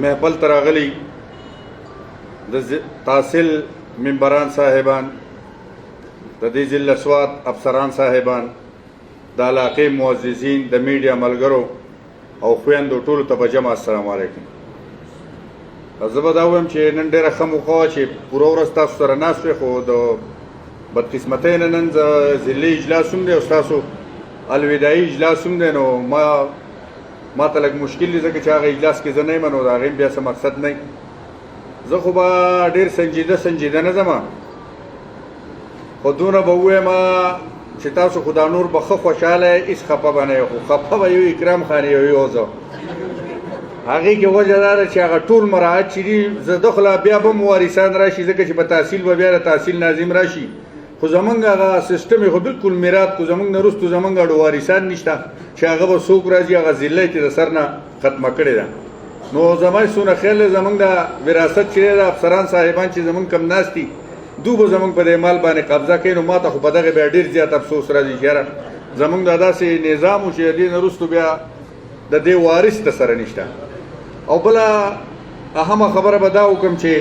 محفل ته راغلي د تحصیل ممبران صاحبان، د دې ضلع سوات افسران صاحبان، د علاقې معززین، د میډیا ملګرو او خویندو ټولو ته به جمع السلام علیکم. زه به دا ووایم چې نن ډېره ښه موقع وه چې پوره ورځ تاسو سره ناست وې، خو د بدقسمتۍ نه نن ضلعي اجلاس هم دی او ستاسو الوداعي اجلاس هم دی، نو ما ته لږ مشکل دی ځکه چې هغه اجلاس کې زه نه یم، نو د هغې بیا څه مقصد نه وي. زه خو به ډېر سنجیده نه ځم، خو دونه به ووایم چې تاسو خو دا نور به ښه خوشحاله یې، هېڅ خفه به نه یې، خو خفه به یو اکرام خان یو زه. هغې کې وجه دا ده چې هغه ټول مراعات چې دي زه دخله بیا به مو وارثان راشي، ځکه چې په تحصیل به بیا د تحصیل ناظم راشي، خو زمونږ هغه سیسټم یې خو بلکل میرات کو، زمونږ نه وروستو زمونږ اډو وارثان نشته چې هغه به څوک راځي هغه ضلع یې د سر نه ختمه کړې ده. نو زما څونه خیال دی زمونږ د وراثت چې دی د افسران صاحبان چې زمونږ کم ناست دي دو به زمونږ په دې مال باندې قبضه کوي، نو ما ته خو په دغې بیا ډېر زیات افسوس راځي چې یاره زمونږ دا داسې نظام و چې د دې نه وروستو بیا د دې وارث د سره نشته. او بله اهمه خبره به دا وکړم چې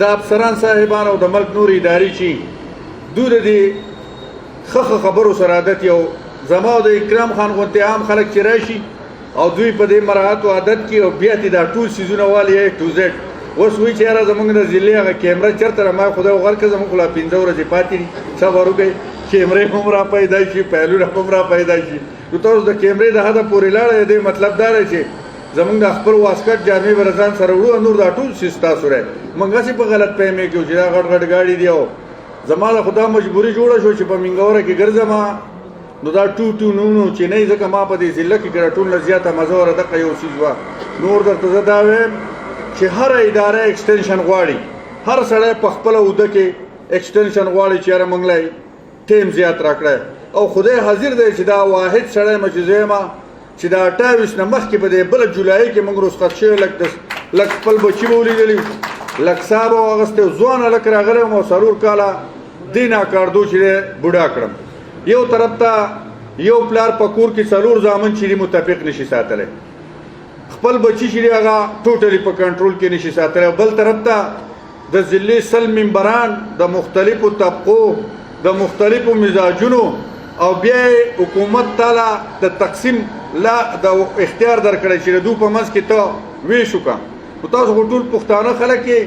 د افسران صاحبان او د ملک نور ادارې چې دوی د دې ښه خبرو سره عادت یو زما او د اکرام خان غوندې عام خلک چې راشي او دوی په دې مراعاتو عادت کې او بیا دې دا ټول څیزونه والي اے ټو زیډ. اوس وایي چې یاره زمونږ د ضلع هغه کیمره چېرته ده، ما خدای وغر که زمونږ خو لا 15 ورځې پاتې دي، صبر وکړئ، کیمرې هم را پیدا شي، پهلونه هم را پیدا شي. نو تاسو د کیمرې د حده پورې لاړئ، دې مطلب دا دی چې زمونږ د خپل واسکټ جامې به ځان سره وړو، نور دا ټول څیز ستاسو دی. موږ هسې په غلط فهمۍ کې چې دا غټ غټ ګاډي دي او زما د خو دا مجبوري جوړه شوه چې په منګوره کې ګرځم، نو دا ټو نو چې نه ځکه ما په دې ضلع کې ټول نه زیاته مزه وره دغه یو څیز وه. نور درته زه دا وایم چې هره اداره ایکسټنشن غواړي، هر سړی په خپله اوده کې ایکسټنشن غواړي چې یاره موږ له ټیم زیات راکړی، او خدای حاضر دی چې دا واحد سړی یم چې زه یم چې د 28 نه مخکې په دې بله جولایي کې موږ رخصت شوی لږ خپل بچي به ولیدلي، لږ ساه به واغستی، ځوان هلک راغلی وم او 4 کاله دې ناکاردو چې دی بوډا کړم. یو طرف ته یو پلار په کور کې 4 زامن چې دي متفق نشي ساتلی، خپل بچي چې دی هغه ټوټلي په کنټرول کې نشي ساتلی، بل طرف ته د ضلعي 100 ممبران د مختلفو طبقو د مختلفو مزاجونو او بیا حکومت تعالی د تقسیم لا د اختیار درکړی چې د دوی په منځ کې ته ویش وکړه. نو تاسو خو ټول پښتانه خلک یې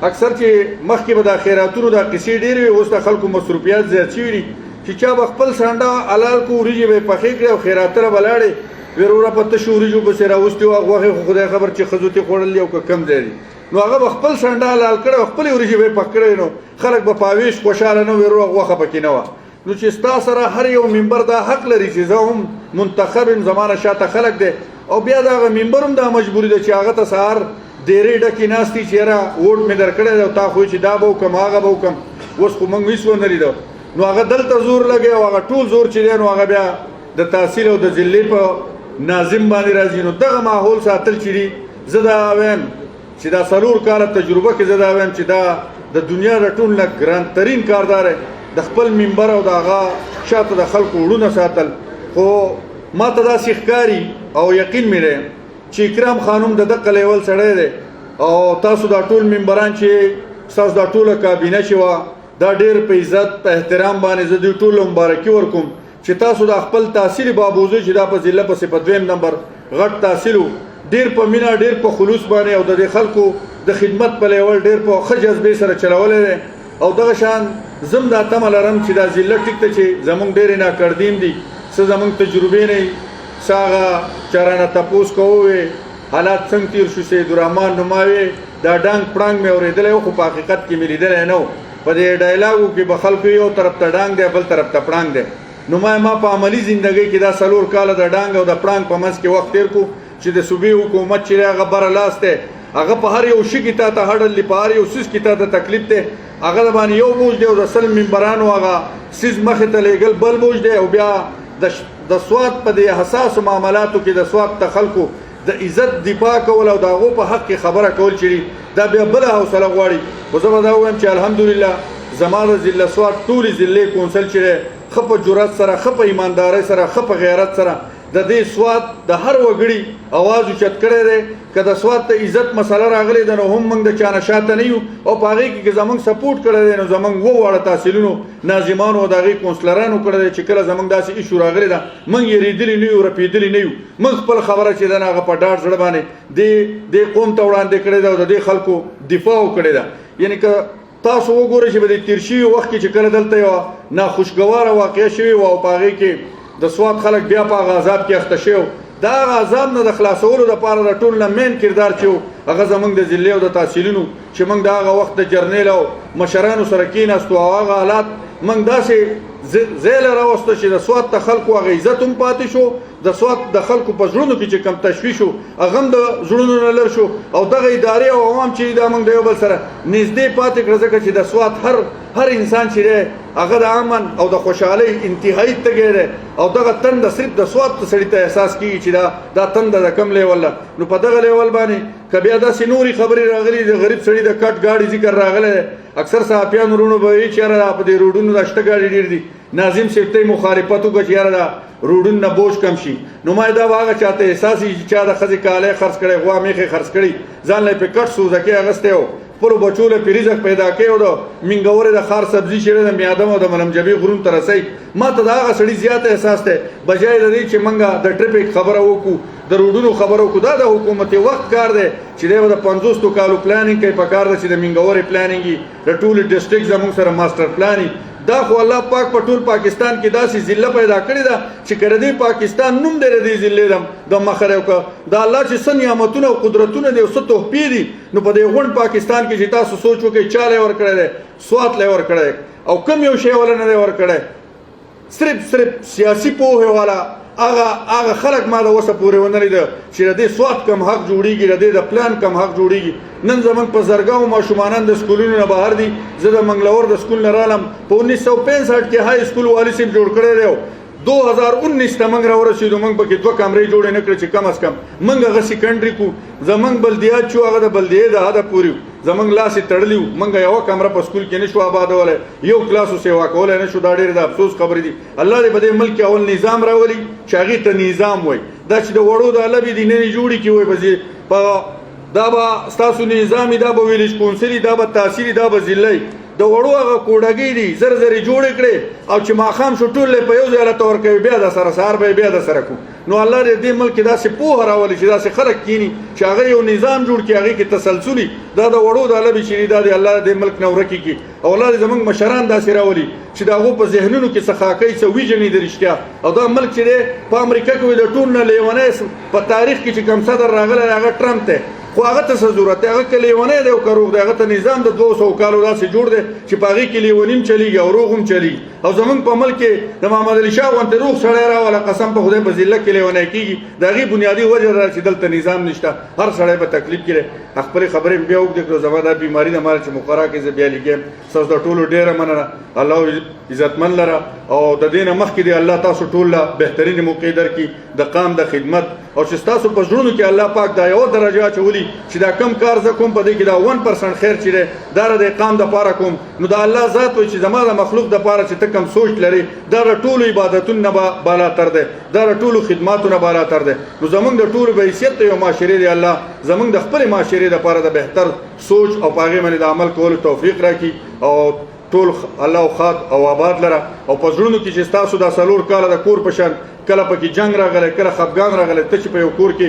اکثر چې مخکې به د خیراتونو دا قصې ډېرې وي، اوس د خلکو مصروفیات زیات شوي دي چې چا به خپل سانډه حلال کو وریجې به یې پخې کړې او خیراتونه به لاړې وروره په تشو وریجو پسې راوستې وه، غوښې خو خدای خبر چې ښځو ترې خوړل دي او که کم ځای دي، نو هغه به خپل سانډه حلال کړی او خپلې وریجې به یې پخ کړی، نو خلک به په اویش خوشحاله نه وروره غوښه پکې نه وه. نو چې ستا سره هر یو ممبر دا حق لري چې زه هم منتخب یم، زما نه شاته خلک دی، او بیا د هغه ممبر هم دا مجبوري ده چې هغه ته سهار ډېرې ډکې ناستې چې یاره ووټ مې درکړی دی او تا خو چې دا به وکړم هغه به وکړم، اوس خو موږ هېڅ ونه لیده، نو هغه دلته زور لګی او هغه ټول زور چې دی نو هغه بیا د تحصیل او د ضلع په ناظم باندې راځي. نو دغه ماحول ساتل چې دي زه دا وایم چې دا 4 کاله تجربه کې زه دا وایم چې دا د دنیا د ټول نه ګرانترین کاردار دی د خپل ممبر او د هغه شاته د خلکو وړونه ساتل. خو ما ته داسې ښکاري او یقین مې دی چې اکرام خانم د دقه لیول سړی دی او تاسو دا ټول ممبران چې ستاسو دا ټوله کابینه چې وه دا ډېر په عزت په احترام باندې زه دوی ټولو مبارکي ورکوم چې تاسو دا خپل تحصیل بابوزه چې دا په ضلع پسې په 2م نمبر غټ تحصیل و ډېر په مینه ډېر په خلوص باندې او د دې خلکو د خدمت په لیول ډېر په ښه جذبې سره چلولی دی. او دغه شان زم دا تمه لرم چې دا ضلع ټیک ته چې زمونږ ډېرې ناکردیم دي، څه زمونږ تجربې نه وي، څه هغه چا رانه تپوس کوو حالات څنګه تیر شو، سیدالرحمن نوما وې دا ډانګ پړانګ مې اورېدلی و خو په حقیقت کې مې لیدلی نه و، په دې ډایلاګو کې به خلکو یو طرف ته ډانګ دی بل طرف ته پړانګ دی. نو ما په عملي زندګۍ کې دا 4 کاله د ډانګ او د پړانګ په منځ کې وخت تېر کړو چې د صوبې حکومت چې دی هغه بره لاس دی، هغه په هر یو شي کې تا ته هډل دی، په هر یو څیز کې تا ته تکلیف دی، هغه د باندې یو بوج دی او د 100 ممبرانو هغه څیز مخې ته لیږل بل بوج دی، او بیا د سوات په دې حساسو معاملاتو کې د سوات ته خلکو د عزت دفاع کول او د هغو په حق کې خبره کول چې دا بیا بله حوصله غواړي. خو زه به دا ووایم چې الحمدلله زما د ضلع سوات ټولې ضلعې کونسل چې دی ښه په جرأت سره، ښه په ایماندارۍ سره، ښه په غیرت سره د دې سواد د هر وګړي اواز اوچت کړی دی که د سواد ته عزت مسله راغلی ده نو هم موږ د چا نه شاته نه یو او په هغې کې که زموږ سپورټ کړی دی نو زموږ واړه تحصیلونو ناظمانو او د هغې کونسلرانو کړی دی چې کله زموږ داسې ایشو راغلی ده موږ یېرېدلي نه یو رپېدلي نه یو موږ خپل خبره چې ده نه هغه په ډاډ زړه باندې دې قوم ته وړاندې کړې ده او د دې خلکو دفاع کړې ده یعنې که تاسو وګورئ چې په دې تېر شوي وخت کې چې کله دلته یوه ناخوشګواره واقعه شوې وه او په هغې کې د سواد خلک بیا په هغه عذاب کې اخته شوي دا هغه عذاب نه د خلاصولو دپاره د ټول نه مین کردار چې و هغه زموږ د ضلع او د تحصیلونو چې موږ د هغه وخت د جرنیل او مشرانو سره کېناستو او هغه حالات موږ داسې ځای له راوسته چې د سواد د خلکو هغه عزت هم پاتې شو د سواد د خلکو په زړونو کې چې کم تشویش و هغه هم د زړونو نه لر شو او دغه ادارې او عوام چې دا موږ د یو بل سره نږدې پاتې کړه ځکه چې د سواد هر انسان چې دی هغه د امن او د خوشحالۍ انتهایی تږی دی او دغه تنده صرف د سواد ته سړي ته احساس کېږي چې دا تنده د کم لیول ده نو په دغه لیول باندې که بیا داسې نورې خبرې راغلي د غریب سړي د کټ ګاډي ذکر راغلی دی اکثر صحافیان ورونو به وایي چې یاره په دې روډونو دا شته ګاډي ډېر دي ناظم صاحب ته یې مخالفت وکړه چې یاره دا روډونو نه بوج کم شي نو ما دا به هغه چاته احساس وي چې چا د ښځې کالی خرڅ کړی غوا میخې خرڅ کړي ځان له یې پې کټ سوزکۍ اخیستی و خپلو بچو له پې رزق پیدا کوي او د مینګورې د خار سبزي چې دی د میادم او د ملمجبې غرونو ته رسوي ما ته د هغه سړي زیات احساس دی بجای د دې چې موږ د ټریفک خبره وکړو د روډونو خبره وکړو دا د حکومت وخت کار دی چې دی به د 50 کالو پلانینګ کوي پکار ده چې د مینګورې پلانینګ وي د ټولې ډسټرکټ زموږ سره ماسټر پلان دا خو الله پاک په ټول پاکستان کې داسې ضلع پیدا کړې ده چې که د دې پاکستان نوم دی د دې ضلع د مخه راوکړه د الله چې څه نعمتونه او قدرتونه دي او څه تحفې دي نو په دې غونډ پاکستان کې چې تاسو سوچ وکړئ چا لی ورکړی دی سوات لی ورکړی او کوم یو شی وله نه دی ورکړی صرف سیاسي پوهې والا هغه خلک ما د اوسه پورې ونه لیده چې د دې سواد کم حق جوړېږي د دې د پلان کم حق جوړېږي نن زموږ په زرګاو ماشومانان د سکولونو نه بهر دي زه د منګلور د سکول نه رالم په 1965 کې های سکول والي صاحب جوړ کړی دی 2019 ته موږ راورسېدو موږ پکې 2 کمرې جوړې نه کړې چې کم از کم موږ هغه سیکنډري کو زموږ بلدیات چې هغه د بلدیې د حده پورې زموږ لاسې تړلي وو موږ یوه کمره په سکول کې نه شو آبادولی یو کلاس سیوا کولی نه شو دا ډېرې د افسوس خبرې دي الله دې په دې ملک کې اول نظام راولي چې هغې ته نظام وایي دا چې د وړو د لبې دي ننې جوړې کې وایي په دا به ستاسو نظامي دا به ویلیج کونسلي دا به تحصیلي دا به ضلعي د وړو هغه کوډګۍ دي زر زرې جوړې کړې او چې ماښام شو ټول په یو ځای راته ورکوي بیا د سره سهار به یې بیا د سره کړو نو الله دې دې ملک کې داسې پوهه راولي چې داسې خلک کیني چې هغه یو نظام جوړ کړي هغې کې تسلسلي دا د وړو د لبې چې دي دا دې الله دې ملک نه ورکې کړي او الله دې زموږ مشران داسې راولي چې د هغو په ذهنونو کې څه خاکۍ څه ویژنې د رښتیا او دا ملک چې دی په امریکا کې د ټول نه لیونی په تاریخ کې چې کوم صدر راغلی هغه ټرمپ دی خو هغه ته څه ضرورت دی هغه که لیونی دی او که روغ دی هغه ته نظام د 200 کالو داسې جوړ دی چې په هغې کې لیوني هم چلیږي او روغ هم چلیږي او زموږ په ملک کې د محمد علي شاه غوندې روغ سړی راوله قسم په خدای په ضلع کې لیونی کېږي د هغې بنیادي وجه دا چې دلته نظام نشته هر سړی به تکلیف کړی خپلې خبرې بیا اوږدې کړو زما دا بیماري ده ماله چې مقرره کې زه بیا لیکم ستاسو د ټولو ډېره مننه الله عزتمن لره او د دې نه مخکې دی الله تاسو ټول له بهترینې موقع درکړي د قام د خدمت او چې ستاسو په زړونو کې الله پاک دا یوه درجه اچولي چې دا کم کار زه کوم په دې کې دا 1% خیر چې دی دا د قام دپاره کوم نو د الله ذات وایي چې زما د مخلوق دپاره چې ته کم سوچ لرې دا د ټولو عبادتونو نه بالاتر دی دا د ټولو خدماتو نه بالاتر دی نو زموږ د ټولو به حیثیت د یو معاشرې دی الله زموږ د خپلې معاشرې دپاره د بهتر سوچ او په هغې باندې د عمل کولو توفیق راکړي او ټول الله خاد او آباد لره او په زړونو کې چې ستاسو دا 4 کاله د کور په شان کله پکې جنگ راغلی کله خفګان راغلی ته چې په یو کور کې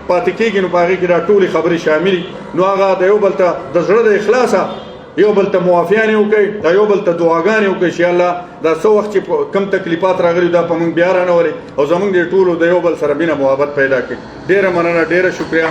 پاتې کېږي نو په هغې کې دا ټولې خبرې شاملې نو هغه د یو بل ته د زړه د اخلاصه یو بل ته موافیانې وکړئ دا یو بل ته دعاګانې وکړئ چې الله دا څه وخت چې کم تکلیفات راغلي دا په موږ بیا رانولئ او زموږ د ټولو د یو بل سره مینه محبت پیدا کړي ډېره مننه ډېره شکریه